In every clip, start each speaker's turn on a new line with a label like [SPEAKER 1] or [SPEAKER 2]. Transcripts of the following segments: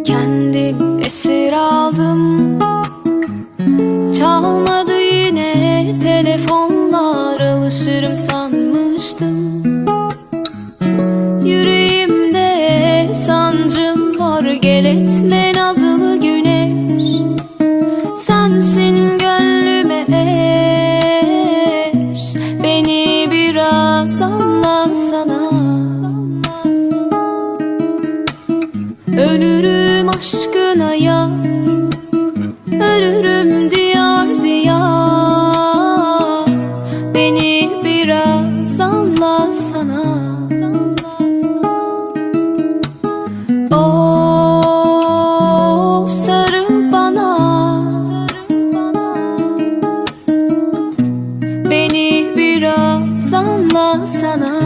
[SPEAKER 1] Kendim esir aldım, çalmadı yine telefonlar, alışırım sanmıştım. Yüreğimde sancım var, gel etme nazlı güneş. Sensin gönlüme eş, beni biraz anlasana. Ölürüm aşkına ya, ölürüm diyar diyar. Beni biraz anlasana. Of sarıl bana, beni biraz anlasana.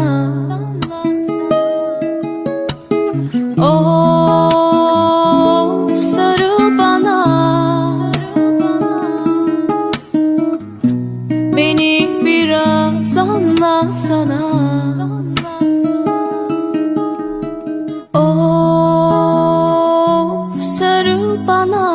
[SPEAKER 1] Of sarıl bana, beni biraz anlasana. Of sarıl bana,